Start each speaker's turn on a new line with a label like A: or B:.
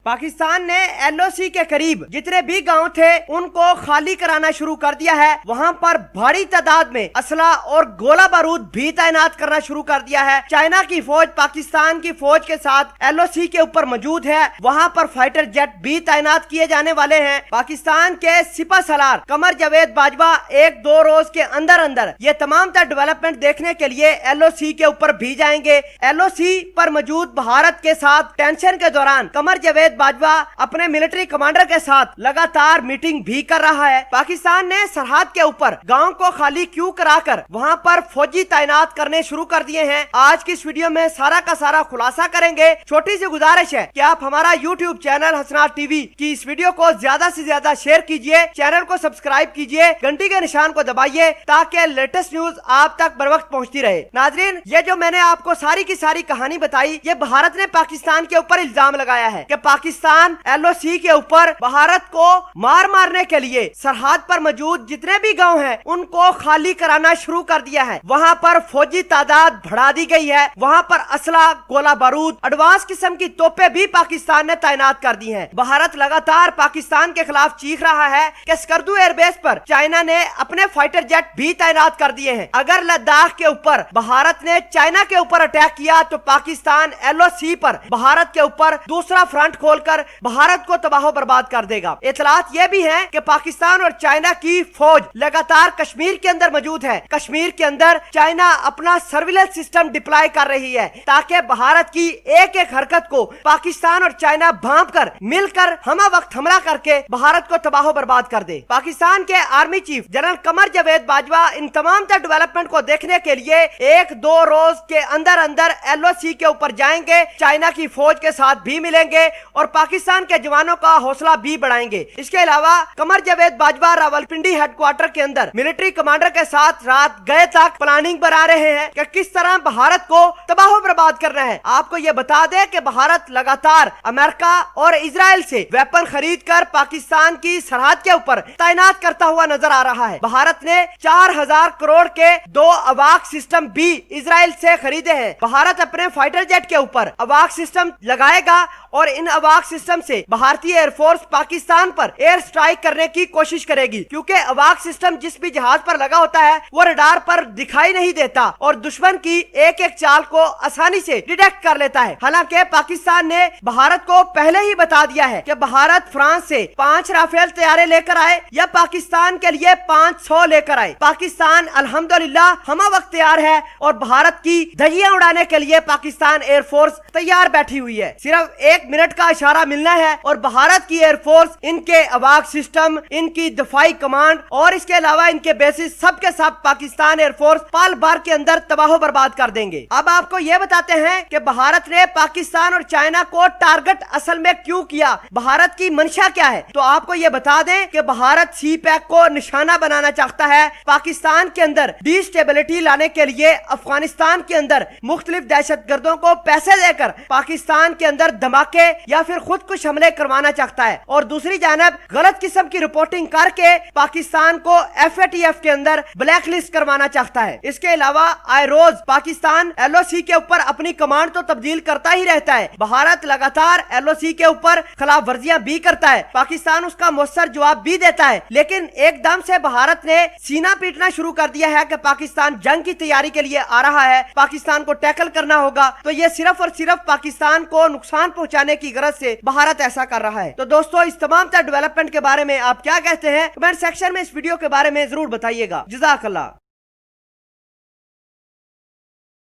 A: पाकिस्तान ने LOC के करीब जितने भी गांव थे उनको खाली कराना शुरू कर दिया है। वहां पर भारी तादाद में असला और गोला बारूद भी तैनात करना शुरू कर दिया है। चाइना की फौज पाकिस्तान की फौज के साथ LOC के ऊपर मौजूद है। वहां पर फाइटर जेट भी तैनात किए जाने वाले हैं। पाकिस्तान के सिपा सलार कमर जावेद बाजवा एक दो रोज के अंदर अंदर ये तमाम तर डेवलपमेंट देखने के लिए LOC के ऊपर भी जाएंगे। LOC पर मौजूद भारत के साथ टेंशन के दौरान कमर जावेद बाजवा अपने मिलिट्री कमांडर के साथ लगातार मीटिंग भी कर रहा है। पाकिस्तान ने सरहद के ऊपर गांव को खाली क्यों कराकर वहां पर फौजी तैनात करने शुरू कर दिए हैं। आज की इस वीडियो में सारा का सारा खुलासा करेंगे। छोटी सी गुजारिश है कि आप हमारा YouTube चैनल हसनात टीवी की इस वीडियो को ज्यादा से ज्यादा शेयर कीजिए, चैनल को सब्सक्राइब कीजिए, घंटी के निशान को दबाइए ताकि लेटेस्ट न्यूज आप तक बर वक्त पहुँचती रहे। नाजरीन, ये जो मैंने आपको सारी की सारी कहानी बताई, ये भारत ने पाकिस्तान के ऊपर इल्जाम लगाया है कि पाकिस्तान LOC के ऊपर भारत को मारने के लिए सरहद पर मौजूद जितने भी गांव हैं उनको खाली कराना शुरू कर दिया है। वहां पर फौजी तादाद बढ़ा दी गई है। वहां पर असला, गोला बारूद, एडवांस किस्म की तोपें भी पाकिस्तान ने तैनात कर दी हैं। भारत लगातार पाकिस्तान के खिलाफ चीख रहा है कि स्कर्दू एयरबेस पर चाइना ने अपने फाइटर जेट भी तैनात कर दिए हैं। अगर लद्दाख के ऊपर भारत ने चाइना के ऊपर अटैक किया तो पाकिस्तान LOC पर भारत के ऊपर दूसरा फ्रंट खोलकर भारत को तबाह बर्बाद कर देगा। इतलात ये भी है कि पाकिस्तान और चाइना की फौज लगातार कश्मीर के अंदर मौजूद है। कश्मीर के अंदर चाइना अपना सर्विलेंस सिस्टम डिप्लॉय कर रही है ताकि भारत की एक एक हरकत को पाकिस्तान और चाइना भांप कर मिलकर हमा वक्त हमला करके भारत को तबाह बर्बाद कर दे। पाकिस्तान के army chief general Qamar Javed Bajwa इन तमाम तर डेवलपमेंट को देखने के लिए एक दो रोज के अंदर अंदर LOC के ऊपर जाएंगे, चाइना की फौज के साथ भी मिलेंगे और पाकिस्तान के जवानों का हौसला भी बढ़ाएंगे। इसके अलावा कमर जावेद बाजवा रावलपिंडी हेडक्वार्टर के अंदर मिलिट्री कमांडर के साथ रात गए तक प्लानिंग बना रहे हैं कि किस तरह भारत को तबाह बर्बाद करना है। आपको ये बता दें कि भारत लगातार अमेरिका और इजराइल से वेपन खरीद कर पाकिस्तान की सरहद के ऊपर तैनात करता हुआ नजर आ रहा है। भारत ने 4000 करोड़ के 2 अवाक सिस्टम भी इजराइल से खरीदे हैं। भारत अपने फाइटर जेट के ऊपर अवाक सिस्टम लगाएगा और इन अवाक सिस्टम से भारतीय एयरफोर्स पाकिस्तान पर एयर स्ट्राइक करने की कोशिश करेगी, क्योंकि अवाक सिस्टम जिस भी जहाज पर लगा होता है वो रडार पर दिखाई नहीं देता और दुश्मन की एक एक चाल को आसानी से डिटेक्ट कर लेता है। हालांकि पाकिस्तान ने भारत को पहले ही बता दिया है कि भारत फ्रांस से 5 राफेल तैयारे लेकर आए या पाकिस्तान के लिए 500 लेकर आए। पाकिस्तान अल्हम्दुलिल्लाह हमा वक्त तैयार है और भारत की धज्जियां उड़ाने के लिए पाकिस्तान एयरफोर्स तैयार बैठी हुई है। सिर्फ 1 मिनट का इशारा मिलना है और भारत की एयरफोर्स इनके अवाक सिस्टम, इनकी दफाई कमांड और इसके अलावा इनके बेसिस सबके सब पाकिस्तान एयरफोर्स पाल बार के अंदर तबाह बर्बाद कर देंगे। अब आपको ये बताते हैं कि भारत ने पाकिस्तान और चाइना को टारगेट असल में क्यों किया, भारत की मंशा क्या है। तो आपको ये बता दें कि भारत CPEC को निशाना बनाना चाहता है। पाकिस्तान के अंदर डिस्टेबिलिटी लाने के लिए अफगानिस्तान के अंदर मुख्तलिफ दहशतगर्दों को पैसे देकर पाकिस्तान के अंदर धमाके या फिर खुद कुछ हमले करवाना चाहता है और दूसरी जानब गलत किस्म की रिपोर्टिंग करके पाकिस्तान को FATF के अंदर ब्लैक लिस्ट करवाना चाहता है। इसके अलावा आए रोज पाकिस्तान LOC के ऊपर अपनी कमांड तो तब्दील करता ही रहता है। भारत लगातार LOC के ऊपर खिलाफ वर्जियां भी करता है, पाकिस्तान उसका मुअस्सर जवाब भी देता है, लेकिन एकदम से भारत ने सीना पीटना शुरू कर दिया है कि पाकिस्तान जंग की तैयारी के लिए आ रहा है, पाकिस्तान को टैकल करना होगा। तो ये सिर्फ और सिर्फ पाकिस्तान को नुकसान पहुंचाने की गरज से भारत ऐसा कर रहा है। तो दोस्तों, इस तमाम तर डेवलपमेंट के बारे में आप क्या कहते हैं, कमेंट सेक्शन में इस वीडियो के बारे में जरूर बताइएगा। जज़ाकल्लाह।